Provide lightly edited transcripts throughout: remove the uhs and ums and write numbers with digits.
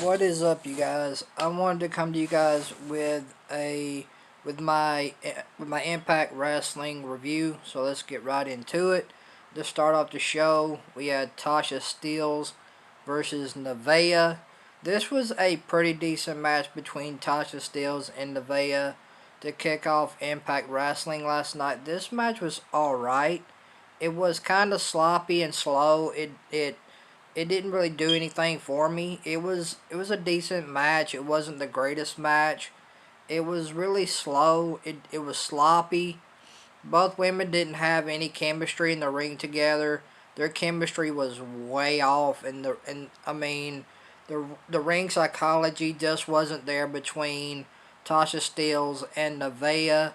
What is up, you guys? I wanted to come to you guys with my Impact Wrestling review. So let's get right into it. To start off the show, we had Tasha Steelz versus Nevaeh. This was a pretty decent match between Tasha Steelz and Nevaeh to kick off Impact Wrestling last night. This match was alright. It was kind of sloppy and slow. It didn't really do anything for me. It was a decent match. It wasn't the greatest match. It was really slow. It was sloppy. Both women didn't have any chemistry in the ring together. Their chemistry was way off, and I mean, the ring psychology just wasn't there between Tasha Steelz and Nevaeh.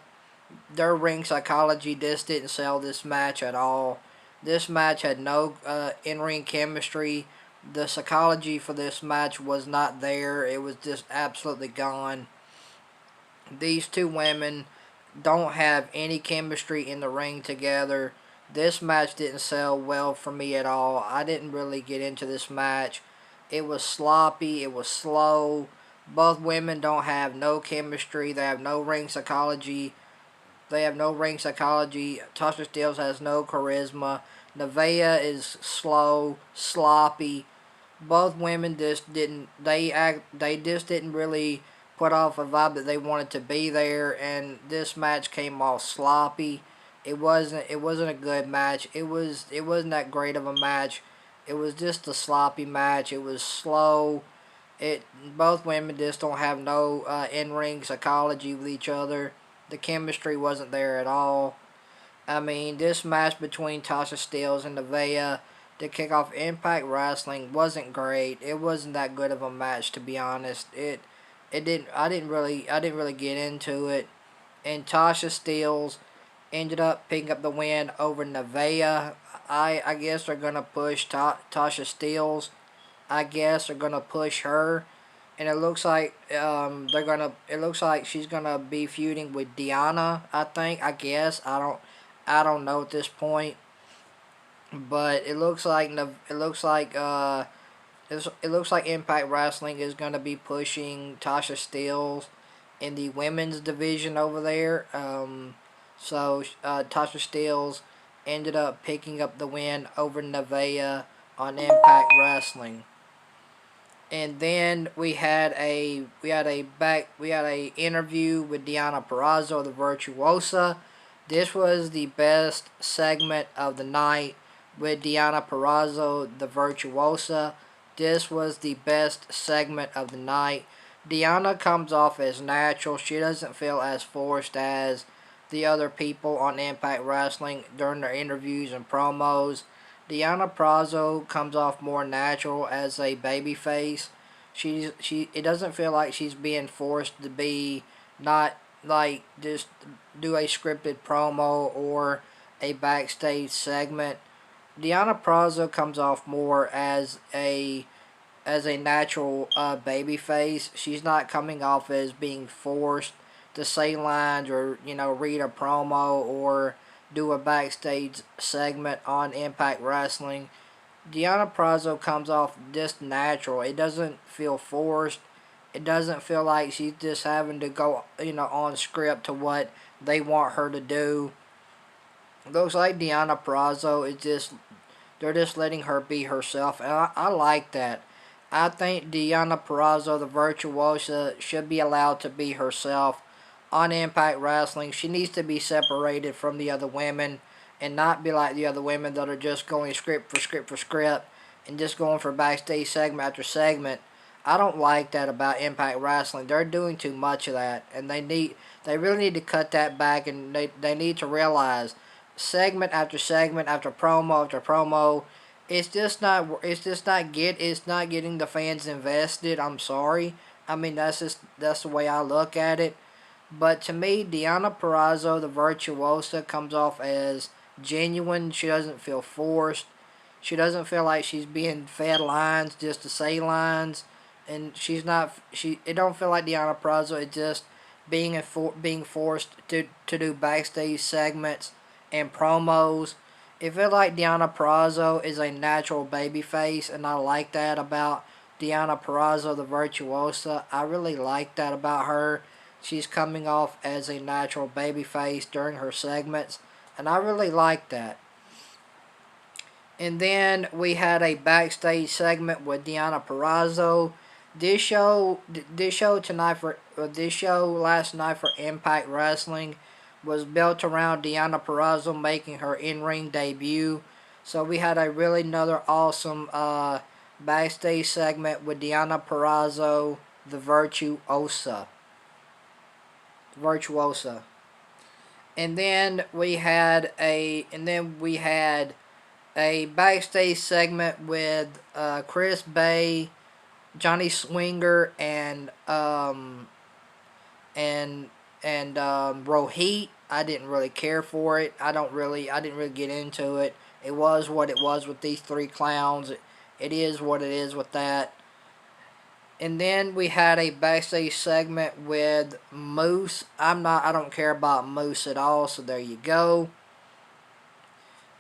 Their ring psychology just didn't sell this match at all. This match had no in-ring chemistry. The psychology for this match was not there. It was just absolutely gone. These two women don't have any chemistry in the ring together. This match didn't sell well for me at all. I didn't really get into this match. It was sloppy. It was slow. Both women don't have no chemistry. They have no ring psychology. Tasha Steelz has no charisma. Nevaeh is slow, sloppy. Both women just didn't. They just didn't really put off a vibe that they wanted to be there, and this match came off sloppy. It wasn't a good match. It wasn't that great of a match. It was just a sloppy match. It was slow. It Both women just don't have no in ring psychology with each other. The chemistry wasn't there at all. I mean, this match between Tasha Steelz and Nevaeh to kick off Impact Wrestling wasn't great. It wasn't that good of a match, to be honest. It didn't I didn't really get into it. And Tasha Steelz ended up picking up the win over Nevaeh. I guess they're gonna push Tasha Steelz. I guess they're gonna push her, and it looks like they're gonna. It looks like she's gonna be feuding with Deonna. I think. I guess. I don't know at this point, but it looks like Impact Wrestling is gonna be pushing Tasha Steelz in the women's division over there. Tasha Steelz ended up picking up the win over Nevaeh on Impact Wrestling. And then we had a interview with Deonna Purrazzo, the Virtuosa. This was the best segment of the night with Deonna Purrazzo, the Virtuosa. This was the best segment of the night. Deonna comes off as natural. She doesn't feel as forced as the other people on Impact Wrestling during their interviews and promos. Deonna Purrazzo comes off more natural as a babyface. It doesn't feel like she's being forced to be, not like just do a scripted promo or a backstage segment. Deonna Purrazzo comes off more as a natural babyface. She's not coming off as being forced to say lines or read a promo or do a backstage segment on Impact Wrestling. Deonna Purrazzo comes off just natural. It doesn't feel forced. It doesn't feel like she's just having to go on script to what they want her to do. It looks like Deonna Purrazzo is just they're just letting her be herself, and I like that. I think Deonna Purrazzo, the Virtuosa, should be allowed to be herself on Impact Wrestling. She needs to be separated from the other women and not be like the other women that are just going script for script for script and just going for backstage segment after segment. I don't like that about Impact Wrestling. They're doing too much of that, and they really need to cut that back, and they need to realize segment after segment after promo, it's not getting the fans invested. I'm sorry. I mean, that's the way I look at it. But to me, Deonna Purrazzo, the Virtuosa, comes off as genuine. She doesn't feel forced. She doesn't feel like she's being fed lines just to say lines, and she's not. It don't feel like Deonna Purrazzo is just being forced to do backstage segments and promos. It feels like Deonna Purrazzo is a natural babyface, and I like that about Deonna Purrazzo, the Virtuosa. I really like that about her. She's coming off as a natural babyface during her segments, and I really like that. And then we had a backstage segment with Deonna Purrazzo. This show last night for Impact Wrestling was built around Deonna Purrazzo making her in-ring debut. So we had a really another awesome backstage segment with Deonna Purrazzo, the Virtuosa. And then we had a backstage segment with Chris Bay, Johnny Swinger, and Rohit. I didn't really care for it. I didn't really get into it. It was what it was with these three clowns. It is what it is with that. And then we had a backstage segment with Moose. I don't care about Moose at all, so there you go.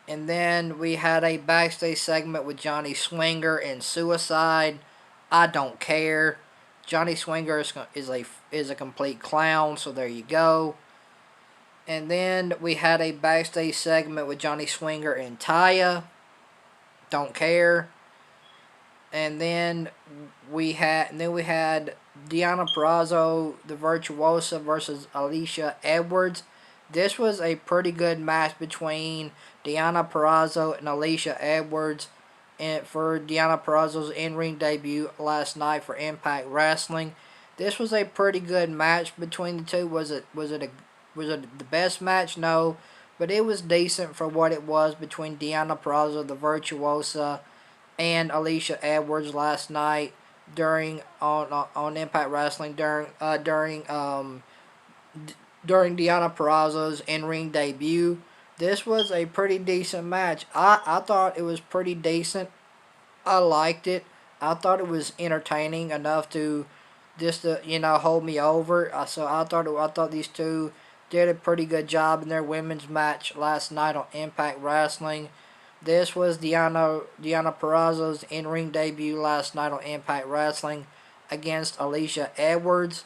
And then we had a backstage segment with Johnny Swinger and Suicide. I don't care. Johnny Swinger is a complete clown, so there you go. And then we had a backstage segment with Johnny Swinger and Taya. Don't care. And then we had Deonna Purrazzo, the Virtuosa, versus Alicia Edwards. This was a pretty good match between Deonna Purrazzo and Alicia Edwards, and for Deonna Purrazzo's in-ring debut last night for Impact Wrestling. This was a pretty good match between the two. Was it the best match? No, but it was decent for what it was between Deonna Purrazzo, the Virtuosa, and Alicia Edwards last night on Impact Wrestling during Deonna Purrazzo's in-ring debut. This was a pretty decent match. I thought it was pretty decent. I liked it. I thought it was entertaining enough to hold me over. So I thought these two did a pretty good job in their women's match last night on Impact Wrestling. This was Deonna Purrazzo's in-ring debut last night on Impact Wrestling against Alicia Edwards.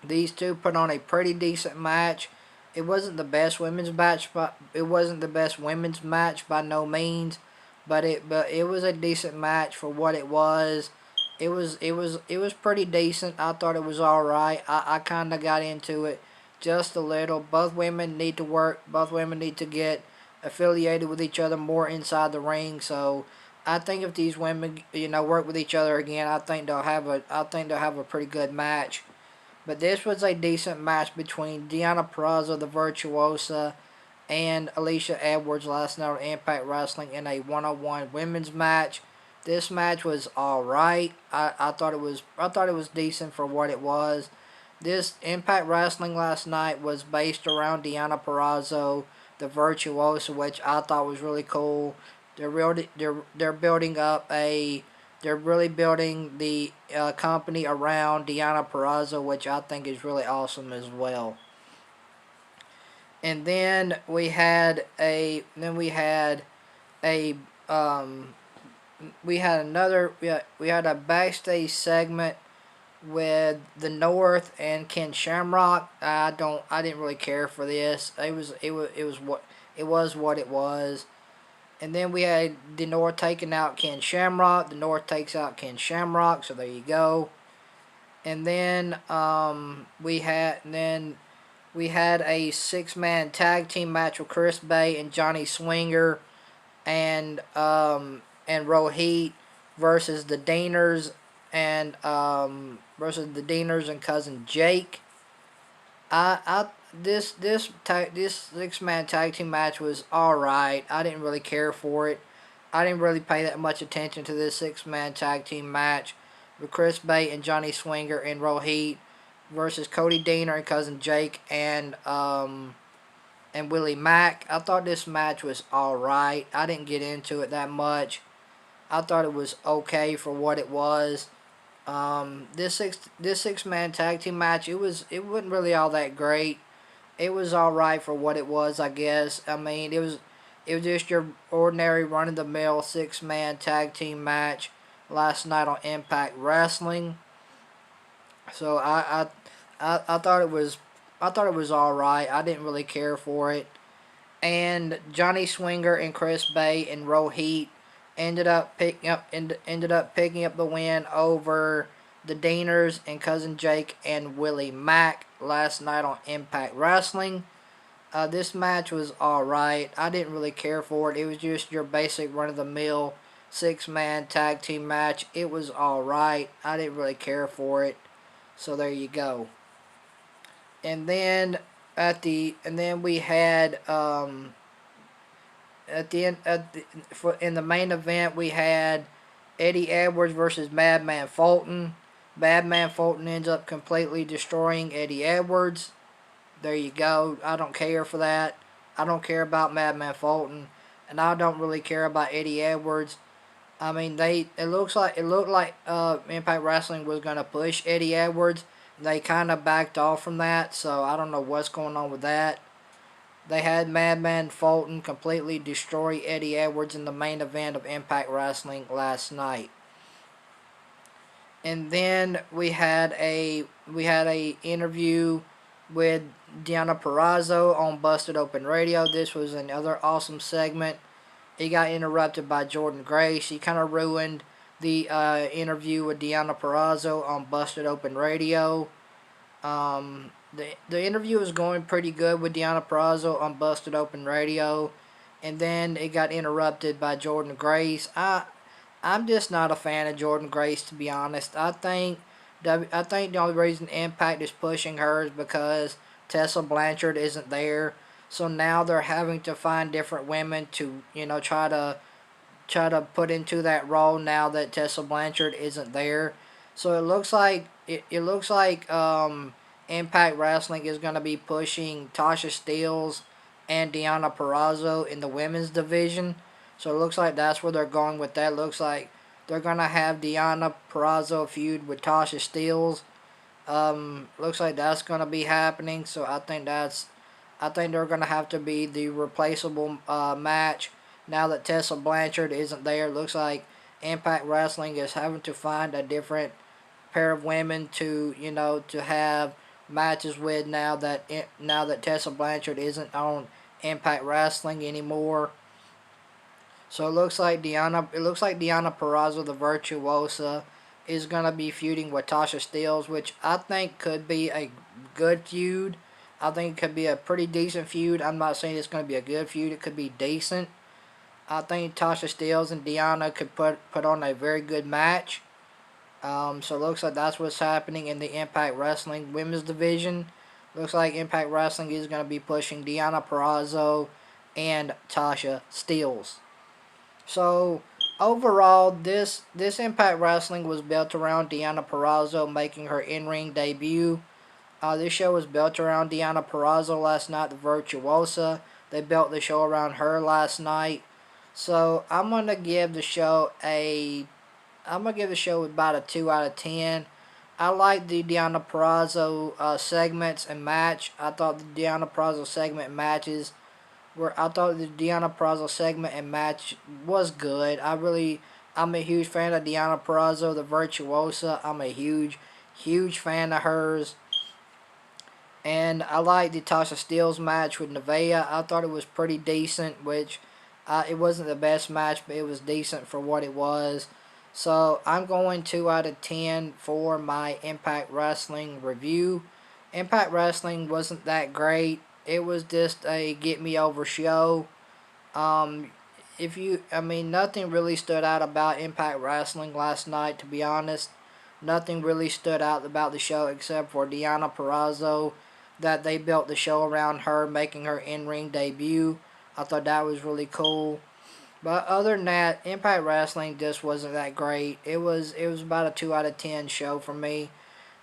These two put on a pretty decent match. It wasn't the best women's match, but it wasn't the best women's match by no means. But it was a decent match for what it was. It was pretty decent. I thought it was all right. I kind of got into it just a little. Both women need to work. Both women need to get affiliated with each other more inside the ring. So I think if these women work with each other again, I think they'll have a pretty good match. But this was a decent match between Deonna Purrazzo, the Virtuosa, and Alicia Edwards last night on Impact Wrestling in a one-on-one women's match. This match was alright. I thought it was decent for what it was. This Impact Wrestling last night was based around Deonna Purrazzo, the Virtuosa, which I thought was really cool. They're really building the company around Deonna Purrazzo, which I think is really awesome as well. And then we had a backstage segment with the North and Ken Shamrock. I didn't really care for this. It was what it was. And then we had the North taking out Ken Shamrock. The North takes out Ken Shamrock, so there you go. And then we had a 6-man tag team match with Chris Bay and Johnny Swinger and Rohit versus the Deaners and Cousin Jake. This 6-man tag team match was alright. I didn't really care for it. I didn't really pay that much attention to this 6-man tag team match with Chris Bay and Johnny Swinger and Rohit versus Cody Deaner and Cousin Jake and Willie Mack. I thought this match was alright. I didn't get into it that much. I thought it was okay for what it was. This 6-man tag team match, it wasn't really all that great. It was alright for what it was, I guess. I mean, it was just your ordinary run-of-the-mill 6-man tag team match last night on Impact Wrestling. So I thought it was all right. I didn't really care for it. And Johnny Swinger and Chris Bay and Rohit ended up picking up the win over the Deaners and Cousin Jake and Willie Mack last night on Impact Wrestling. This match was alright. I didn't really care for it. It was just your basic run of the mill 6-man tag team match. It was alright. I didn't really care for it. So there you go. And then we had in the main event we had Eddie Edwards versus Madman Fulton. Madman Fulton ends up completely destroying Eddie Edwards. There you go. I don't care for that. I don't care about Madman Fulton, and I don't really care about Eddie Edwards. I mean, it looked like Impact Wrestling was gonna push Eddie Edwards. They kind of backed off from that, so I don't know what's going on with that. They had Madman Fulton completely destroy Eddie Edwards in the main event of Impact Wrestling last night. And then we had a interview with Deonna Purrazzo on Busted Open Radio. This was another awesome segment. It got interrupted by Jordynne Grace. She kind of ruined the interview with Deonna Purrazzo on Busted Open Radio. The interview was going pretty good with Deonna Purrazzo on Busted Open Radio, and then it got interrupted by Jordynne Grace. I'm just not a fan of Jordynne Grace, to be honest. I think the only reason Impact is pushing her is because Tessa Blanchard isn't there. So now they're having to find different women to try to put into that role now that Tessa Blanchard isn't there. So it looks like Impact Wrestling is going to be pushing Tasha Steelz and Deonna Purrazzo in the women's division. So it looks like that's where they're going with that. Looks like they're going to have Deonna Purrazzo feud with Tasha Steelz. Looks like that's going to be happening. So I think they're going to have to be the replaceable match now that Tessa Blanchard isn't there. Looks like Impact Wrestling is having to find a different pair of women to have matches with now that Tessa Blanchard isn't on Impact Wrestling anymore. So it looks like Deonna Purrazzo, the Virtuosa, is gonna be feuding with Tasha Steelz, which I think could be a good feud. I think it could be a pretty decent feud. I'm not saying it's gonna be a good feud. It could be decent. I think Tasha Steelz and Deonna could put on a very good match. So it looks like that's what's happening in the Impact Wrestling women's division. Looks like Impact Wrestling is going to be pushing Deonna Purrazzo and Tasha Steelz. So overall, this Impact Wrestling was built around Deonna Purrazzo making her in-ring debut. This show was built around Deonna Purrazzo last night, the Virtuosa. They built the show around her last night. So I'm gonna give the show about a 2 out of 10. I like the Deonna Purrazzo segments and match. I thought the Deonna Purrazzo segment and matches was good. I'm a huge fan of Deonna Purrazzo, the Virtuosa. I'm a huge fan of hers. And I like the Tasha Steelz match with Nevaeh. I thought it was pretty decent, which it wasn't the best match, but it was decent for what it was. So I'm going 2 out of 10 for my Impact Wrestling review. Impact Wrestling wasn't that great. It was just a get me over show. Nothing really stood out about Impact Wrestling last night, to be honest. Nothing really stood out about the show except for Deonna Purrazzo, that they built the show around her making her in-ring debut. I thought that was really cool. But other than that, Impact Wrestling just wasn't that great. It was about a 2 out of 10 show for me.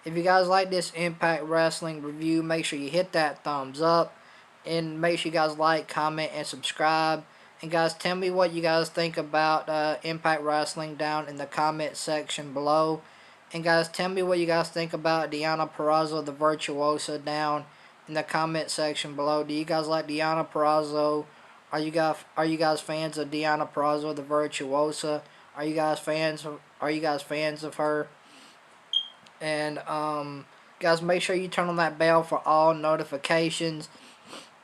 If you guys like this Impact Wrestling review, make sure you hit that thumbs up. And make sure you guys like, comment, and subscribe. And guys, tell me what you guys think about Impact Wrestling down in the comment section below. And guys, tell me what you guys think about Deonna Purrazzo, the Virtuosa, down in the comment section below. Do you guys like Deonna Purrazzo? Are you guys fans of Deonna Purrazzo, the Virtuosa? Are you guys fans Are you guys fans of her? And guys, make sure you turn on that bell for all notifications.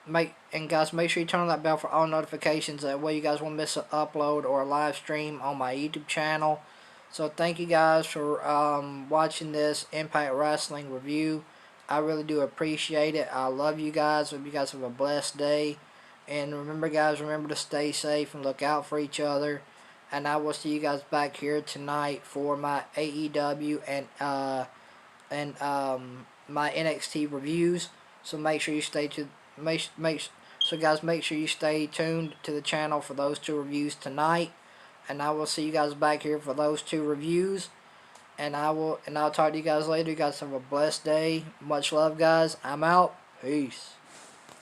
Guys, make sure you turn on that bell for all notifications. That way you guys won't miss an upload or a live stream on my YouTube channel. So thank you guys for watching this Impact Wrestling review. I really do appreciate it. I love you guys. Hope you guys have a blessed day. And remember guys, remember to stay safe and look out for each other. And I will see you guys back here tonight for my AEW and my NXT reviews. So make sure you stay to so guys, make sure you stay tuned to the channel for those two reviews tonight. And I will see you guys back here for those two reviews. And I'll talk to you guys later. You guys have a blessed day. Much love, guys. I'm out. Peace.